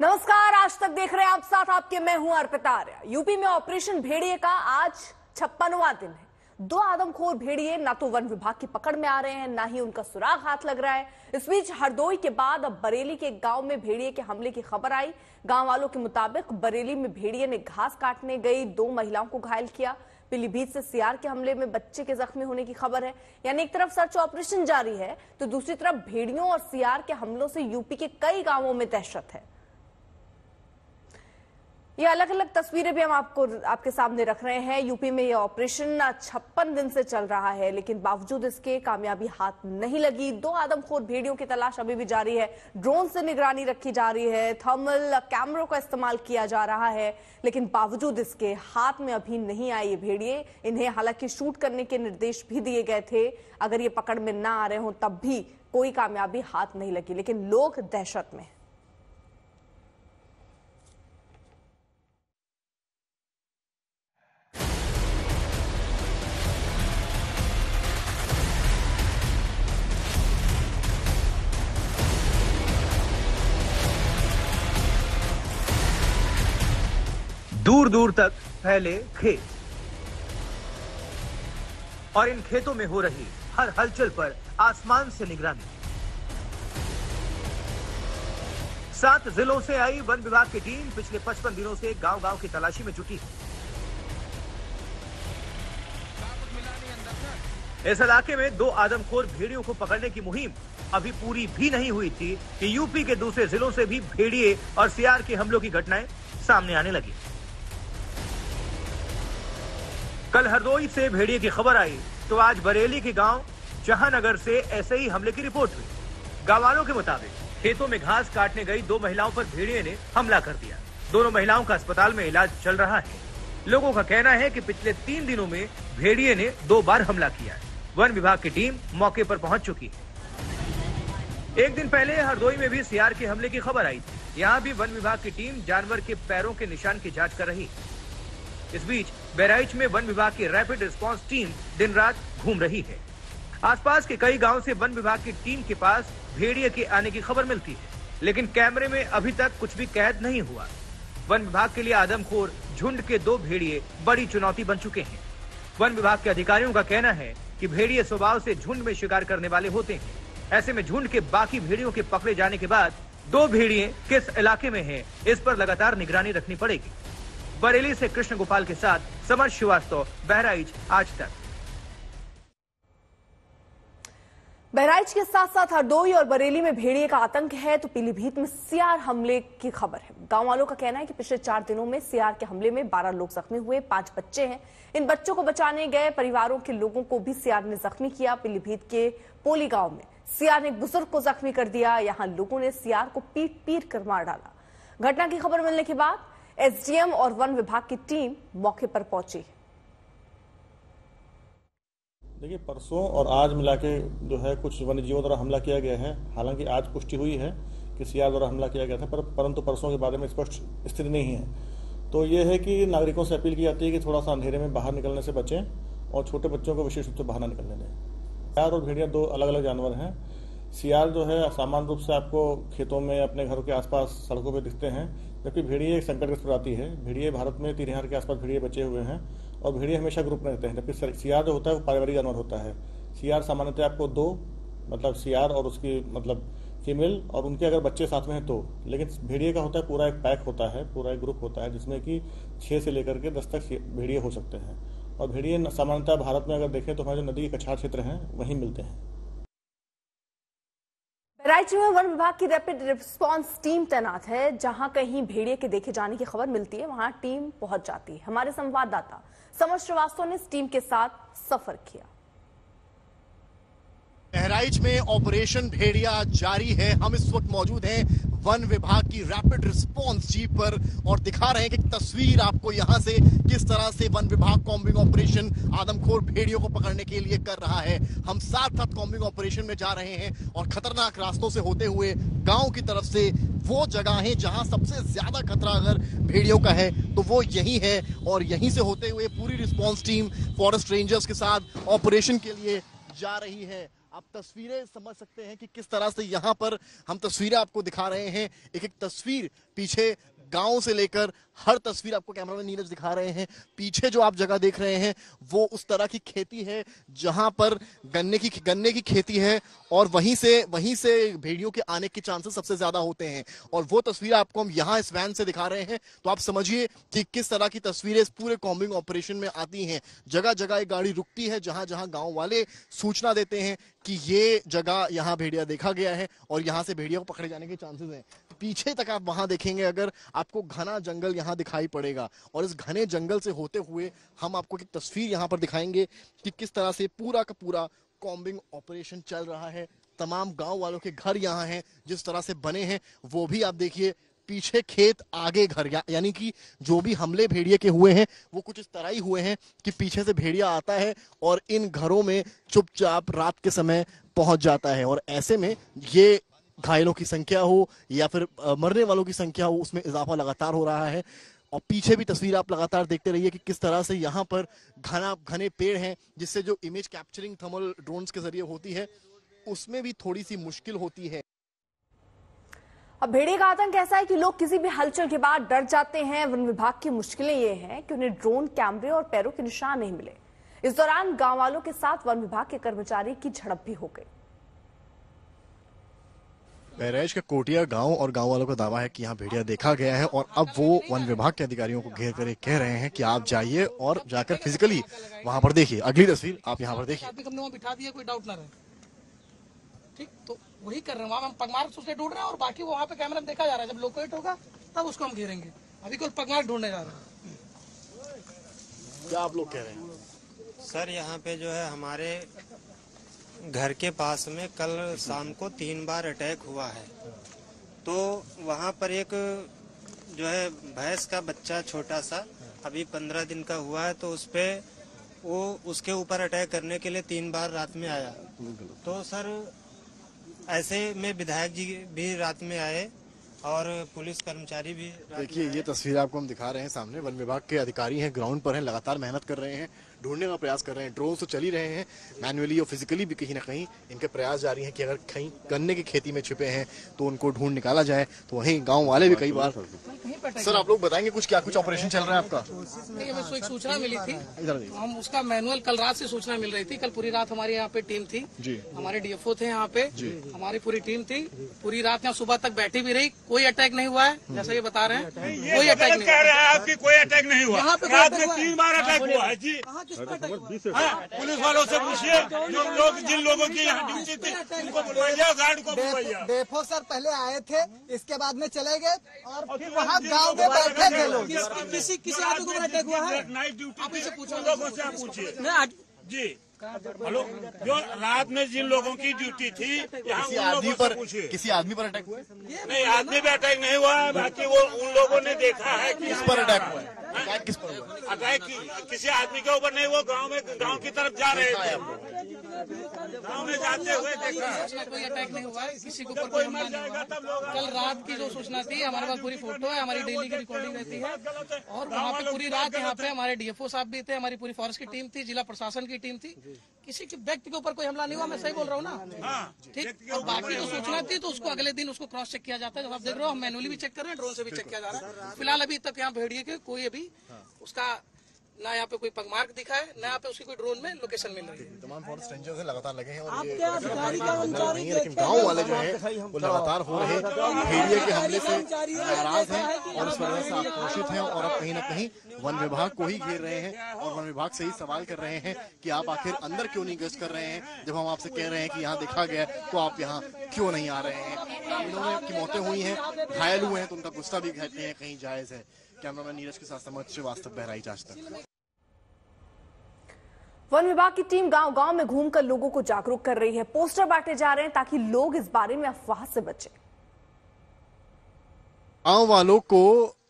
नमस्कार, आज तक देख रहे हैं आप, साथ आपके मैं हूं अर्पिता आर्या। यूपी में ऑपरेशन भेड़िए का आज 56वां दिन है। दो आदमखोर भेड़िए ना तो वन विभाग की पकड़ में आ रहे हैं, ना ही उनका सुराग हाथ लग रहा है। इस बीच हरदोई के बाद अब बरेली के गांव में भेड़िए के हमले की खबर आई। गांव वालों के मुताबिक बरेली में भेड़िए ने घास काटने गई 2 महिलाओं को घायल किया। पीलीभीत से सीआर के हमले में बच्चे के जख्मी होने की खबर है। यानी एक तरफ सर्च ऑपरेशन जारी है तो दूसरी तरफ भेड़ियों और सीआर के हमलों से यूपी के कई गांवों में दहशत है। ये अलग अलग तस्वीरें भी हम आपके सामने रख रहे हैं। यूपी में ये ऑपरेशन 56 दिन से चल रहा है, लेकिन बावजूद इसके कामयाबी हाथ नहीं लगी। 2 आदमखोर भेड़ियों की तलाश अभी भी जारी है। ड्रोन से निगरानी रखी जा रही है, थर्मल कैमरों का इस्तेमाल किया जा रहा है, लेकिन बावजूद इसके हाथ में अभी नहीं आए ये भेड़िए। इन्हें हालांकि शूट करने के निर्देश भी दिए गए थे, अगर ये पकड़ में ना आ रहे हो तब भी कोई कामयाबी हाथ नहीं लगी, लेकिन लोग दहशत में। दूर दूर तक फैले खेत और इन खेतों में हो रही हर हलचल पर आसमान से निगरानी। 7 जिलों से आई वन विभाग की टीम पिछले 55 दिनों से गांव-गांव की तलाशी में जुटी। इस इलाके में 2 आदमखोर भेड़ियों को पकड़ने की मुहिम अभी पूरी भी नहीं हुई थी कि यूपी के दूसरे जिलों से भी भेड़िए और सीआर के हमलों की घटनाएं सामने आने लगी। कल हरदोई से भेड़िए की खबर आई तो आज बरेली के गांव जहांनगर से ऐसे ही हमले की रिपोर्ट हुई। गांव वालों के मुताबिक खेतों में घास काटने गई 2 महिलाओं पर भेड़िए ने हमला कर दिया। दोनों महिलाओं का अस्पताल में इलाज चल रहा है। लोगों का कहना है कि पिछले 3 दिनों में भेड़िए ने 2 बार हमला किया है। वन विभाग की टीम मौके पर पहुंच चुकी है। एक दिन पहले हरदोई में भी सीआर के हमले की खबर आई थी। यहाँ भी वन विभाग की टीम जानवर के पैरों के निशान की जाँच कर रही है। इस बीच बहराइच में वन विभाग की रैपिड रिस्पांस टीम दिन रात घूम रही है। आसपास के कई गांव से वन विभाग की टीम के पास भेड़िए के आने की खबर मिलती है, लेकिन कैमरे में अभी तक कुछ भी कैद नहीं हुआ। वन विभाग के लिए आदमखोर झुंड के 2 भेड़िए बड़ी चुनौती बन चुके हैं। वन विभाग के अधिकारियों का कहना है कि भेड़िए स्वभाव से झुंड में शिकार करने वाले होते हैं। ऐसे में झुंड के बाकी भेड़ियों के पकड़े जाने के बाद 2 भेड़िए किस इलाके में हैं, इस पर लगातार निगरानी रखनी पड़ेगी। बरेली से कृष्ण गोपाल के साथ समर श्रीवास्तव, बहराइच आज तक। बहराइच के साथ साथ हरदोई और बरेली में भेड़िए का आतंक है तो पीलीभीत में सीआर हमले की खबर है। गांव वालों का कहना है कि पिछले 4 दिनों में सीआर के हमले में 12 लोग जख्मी हुए, 5 बच्चे हैं। इन बच्चों को बचाने गए परिवारों के लोगों को भी सीआर ने जख्मी किया। पीलीभीत के पोली गांव में सीआर ने एक बुजुर्ग को जख्मी कर दिया। यहां लोगों ने सीआर को पीट कर मार डाला। घटना की खबर मिलने के बाद एसडीएम और वन विभाग की टीम मौके पर पहुंची। देखिए, परसों और आज मिला के जो है कुछ वन्यजीवों द्वारा हमला किया गया है। हालांकि आज पुष्टि हुई है कि सीआर द्वारा हमला किया गया था, परंतु परसों के बारे में स्पष्ट स्थिति नहीं है। तो ये है कि नागरिकों से अपील की जाती है कि थोड़ा सा अंधेरे में बाहर निकलने से बचें और छोटे बच्चों को विशेष रूप से बाहर न निकलने दें। सीआर और भेड़िया 2 अलग अलग जानवर हैं। सीआर जो है सामान्य रूप से आपको खेतों में, अपने घरों के आसपास, सड़कों पर दिखते हैं, जबकि भेड़िए एक संकटग्रस्त प्रजाति है। भेड़िए भारत में 3000 के आसपास भेड़िए बचे हुए हैं और भेड़िए हमेशा ग्रुप में रहते हैं, जबकि सीआर जो होता है वो पारिवारिक जानवर होता है। सीआर सामान्यतः आपको 2 मतलब सीआर और उसकी मतलब फीमेल और उनके अगर बच्चे साथ में हैं तो, लेकिन भेड़िए का होता है पूरा एक पैक होता है, पूरा एक ग्रुप होता है जिसमें कि 6 से लेकर के 10 तक भेड़िए हो सकते हैं। और भेड़िए सामान्यतः भारत में अगर देखें तो हमारे जो नदी के कछाड़ क्षेत्र हैं वहीं मिलते हैं। बहराइच में वन विभाग की रैपिड रिस्पांस टीम तैनात है। जहां कहीं भेड़िए के देखे जाने की खबर मिलती है वहां टीम पहुंच जाती है। हमारे संवाददाता समर श्रीवास्तव ने इस टीम के साथ सफर किया। बहराइच में ऑपरेशन भेड़िया जारी है। हम इस वक्त मौजूद हैं वन विभाग की रैपिड रिस्पांस जीप पर और दिखा रहे हैं कि तस्वीर आपको यहां से किस तरह से वन विभाग कॉम्बिंग ऑपरेशन आदमखोर भेड़ियों को पकड़ने के लिए कर रहा है। हम साथ साथ कॉम्बिंग ऑपरेशन में जा रहे हैं और खतरनाक रास्तों से होते हुए गांव की तरफ से वो जगह है जहां सबसे ज्यादा खतरा अगर भेड़ियों का है तो वो यही है। और यहीं से होते हुए पूरी रिस्पांस टीम फॉरेस्ट रेंजर्स के साथ ऑपरेशन के लिए जा रही है। आप तस्वीरें समझ सकते हैं कि किस तरह से यहाँ पर हम तस्वीरें आपको दिखा रहे हैं। एक एक तस्वीर पीछे गांव से लेकर हर तस्वीर आपको कैमरामैन नीरज दिखा रहे हैं। पीछे जो आप जगह देख रहे हैं वो उस तरह की खेती है जहां पर गन्ने की खेती है और वहीं से भेड़ियों के आने के चांसेस सबसे ज्यादा होते हैं। और वो तस्वीर आपको हम यहाँ इस वैन से दिखा रहे हैं। तो आप समझिए कि किस तरह की तस्वीरें इस पूरे कॉम्बिंग ऑपरेशन में आती हैं। जगह जगह एक गाड़ी रुकती है जहां जहां गांव वाले सूचना देते हैं कि ये जगह यहाँ भेड़िया देखा गया है और यहाँ से भेड़िया को पकड़े जाने के चांसेस हैं। पीछे तक आप वहां देखेंगे अगर आपको घना जंगल यहाँ दिखाई पड़ेगा और इस घने जंगल से होते हुए हम आपको एक तस्वीर यहाँ पर दिखाएंगे कि किस तरह से पूरा का पूरा कॉम्बिंग ऑपरेशन चल रहा है। तमाम गांव वालों के घर यहाँ हैं जिस तरह से बने हैं वो भी आप देखिए। पीछे खेत आगे घर, यानी कि जो भी हमले भेड़िए के हुए हैं वो कुछ इस तरह ही हुए हैं कि पीछे से भेड़िया आता है और इन घरों में चुपचाप रात के समय पहुंच जाता है। और ऐसे में ये घायलों की संख्या हो या फिर मरने वालों की संख्या हो उसमें इजाफा लगातार हो रहा है। और पीछे भी तस्वीर आप लगातार देखते रहिए कि किस तरह से यहाँ पर घने पेड़ हैं जिससे जो इमेज कैप्चरिंग थर्मल ड्रोन्स के जरिए होती है उसमें भी थोड़ी सी मुश्किल होती है। अब भेड़िए का आतंक ऐसा है कि लोग किसी भी हलचल के बाद डर जाते हैं। वन विभाग की मुश्किलें ये हैं कि उन्हें ड्रोन, कैमरे और पैरों के निशान नहीं मिले। इस दौरान गांव वालों के साथ वन विभाग के कर्मचारी की झड़प भी हो गई। बहराइच के कोटिया गांव और गांव वालों का दावा है कि यहाँ भेड़िया देखा गया है और अब वो वन विभाग के अधिकारियों को घेर कर कह रहे हैं कि आप जाइए और जाकर फिजिकली वहां पर देखिए। अगली तस्वीर आप यहाँ पर देखिए। हमने वहाँ बिठा दिया, कोई डाउट ना रहे। ठीक, तो वही कर रहे हैं। वहाँ हम पगमार उससे ढूंढ रहे हैं और बाकी वहाँ पे कैमरा में देखा जा रहा है। जब लोकेट होगा तब उसको हम घेरेंगे। अभी कोई पगमार ढूंढने जा रहे हैं। क्या आप लोग कह रहे हैं? सर यहाँ पे जो है हमारे घर के पास में कल शाम को 3 बार अटैक हुआ है। तो वहाँ पर एक जो है भैंस का बच्चा छोटा सा अभी 15 दिन का हुआ है, तो उस पे वो उसके ऊपर अटैक करने के लिए 3 बार रात में आया। तो सर ऐसे में विधायक जी भी रात में आए और पुलिस कर्मचारी भी। देखिए ये तस्वीर आपको हम दिखा रहे हैं सामने। वन विभाग के अधिकारी हैं, ग्राउंड पर हैं, लगातार मेहनत कर रहे हैं, ढूंढने का प्रयास कर रहे हैं। ड्रोन तो चल ही रहे हैं, मैन्युअली और फिजिकली भी कहीं ना कहीं इनके प्रयास जारी हैं कि अगर कहीं गन्ने की खेती में छिपे हैं तो उनको ढूंढ निकाला जाए। तो वहीं गांव वाले भी कई बार। सर आप लोग बताएंगे क्या कुछ ऑपरेशन चल रहा है आपका? नहीं, हमें एक सूचना मिली थी, हम उसका मैनुअल कल रात से सूचना मिल रही थी। कल पूरी रात हमारे यहाँ पे टीम थी जी, हमारे डीएफओ थे यहाँ पे, हमारी पूरी टीम थी। पूरी रात यहाँ सुबह तक बैठी भी रही। कोई अटैक नहीं हुआ है जैसा ये बता रहे हैं। कोई अटैक नहीं, कह रहे हैं आपकी कोई अटैक नहीं हुआ। यहाँ पे रात में 3 बार अटैक हुआ है जी। पुलिस वालों से पूछिए, जिन लोगों की यहाँ ड्यूटी थी उनको बुलवाइए, गार्ड को बुलवाइए। डेफो सर पहले आए थे, इसके बाद में चले गए और फिर वहाँ गाँव में बैठे थे लोग। किसी आदमी को अटैक हुआ है? नाइट ड्यूटी आप इसे पूछो, लोगों से आप पूछिए जी। हेलो, जो रात में जिन लोगों की ड्यूटी थी यहाँ किसी आदमी पर अटैक हुआ? नहीं, आदमी पे अटैक नहीं हुआ है। बाकी वो उन लोगों ने देखा है कि किस पर अटैक हुआ है? अटैक किस पर हुआ? अटैक किसी आदमी के ऊपर नहीं, वो गांव की तरफ जा रहे थे। गांव में जाते हुए देखा। कोई अटैक नहीं हुआ है, किसी के ऊपर कोई हमला नहीं हुआ। कल रात की जो सूचना थी, हमारे पास पूरी फोटो है, हमारी डेली की रिकॉर्डिंग रहती है। और वहाँ पे पूरी रात यहाँ पे हमारे डीएफओ साहब भी थे, हमारी पूरी फॉरेस्ट की टीम थी, जिला प्रशासन की टीम थी। किसी के व्यक्ति के ऊपर कोई हमला नहीं हुआ, मैं सही बोल रहा हूँ ना? ठीक। और बाकी जो सूचना थी तो उसको अगले दिन उसको क्रॉस चेक किया जाता है। जब आप देख रहे हो हम मैनुअली भी चेक कर रहे हैं, ड्रोन से भी चेक किया जा रहा है। फिलहाल अभी तक यहाँ भेड़िए के कोई अभी उसका ना यहाँ पे कोई पगमार्क दिखा है, ना यहाँ पे उसकी कोई ड्रोन में लोकेशन मिल रही है। तमाम फॉरेस्ट रेंजर्स हैं, लगातार लगे हैं और ये नहीं है, लेकिन गांव वाले जो हैं वो लगातार हो रहे भेड़िए के हमले से नाराज हैं और इस वजह से आक्रोशित हैं और अब कहीं ना कहीं वन विभाग को ही घेर रहे हैं और वन विभाग से ही सवाल कर रहे हैं कि आप आखिर अंदर क्यों नहीं गश्त कर रहे हैं। जब हम आपसे कह रहे हैं कि यहाँ देखा गया तो आप यहाँ क्यों नहीं आ रहे हैं? इन्होंने की मौतें हुई हैं, घायल हुए हैं, तो उनका गुस्सा भी कहते हैं कहीं जायज है। कैमरामैन नीरज के साथ समझ श्रीवास्तव, बहराइच आज तक। वन विभाग की टीम गांव-गांव में घूमकर लोगों को जागरूक कर रही है। पोस्टर बांटे जा रहे हैं ताकि लोग इस बारे में अफवाह से बचें। गांव वालों को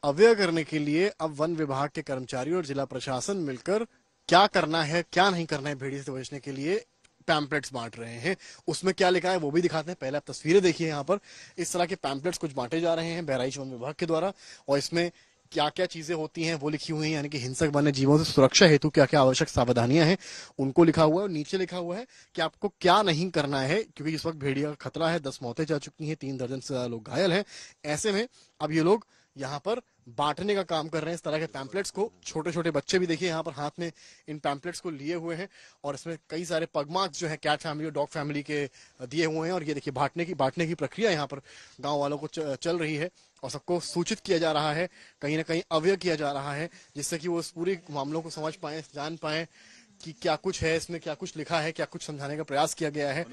अवेयर करने के लिए अब वन विभाग के कर्मचारी और जिला प्रशासन मिलकर क्या करना है, क्या नहीं करना है भेड़िए से बचने के लिए पैम्पलेट्स बांट रहे हैं। उसमें क्या लिखा है वो भी दिखाते हैं। पहले आप तस्वीरें देखिए। यहाँ पर इस तरह के पैम्पलेट्स कुछ बांटे जा रहे हैं बहराइच वन विभाग के द्वारा और इसमें क्या क्या चीजें होती हैं वो लिखी हुई हैं, यानी कि हिंसक वन्य जीवों से सुरक्षा हेतु क्या क्या आवश्यक सावधानियां हैं उनको लिखा हुआ है। और नीचे लिखा हुआ है कि आपको क्या नहीं करना है, क्योंकि इस वक्त भेड़िया का खतरा है। 10 मौतें जा चुकी हैं, 3 दर्जन से ज्यादा लोग घायल हैं। ऐसे में अब ये लोग यहाँ पर बांटने का काम कर रहे हैं इस तरह के पैम्पलेट्स को। छोटे छोटे बच्चे भी देखिए यहाँ पर हाथ में इन पैम्पलेट्स को लिए हुए हैं, और इसमें कई सारे पगमार्क्स जो है कैट फैमिली और डॉग फैमिली के दिए हुए हैं। और ये देखिए बांटने की प्रक्रिया यहाँ पर गांव वालों को चल रही है, और सबको सूचित किया जा रहा है, कहीं ना कहीं अवेयर किया जा रहा है, जिससे कि वो इस पूरी मामलों को समझ पाए, जान पाए कि क्या कुछ है इसमें, क्या कुछ लिखा है, क्या कुछ समझाने का प्रयास किया गया है।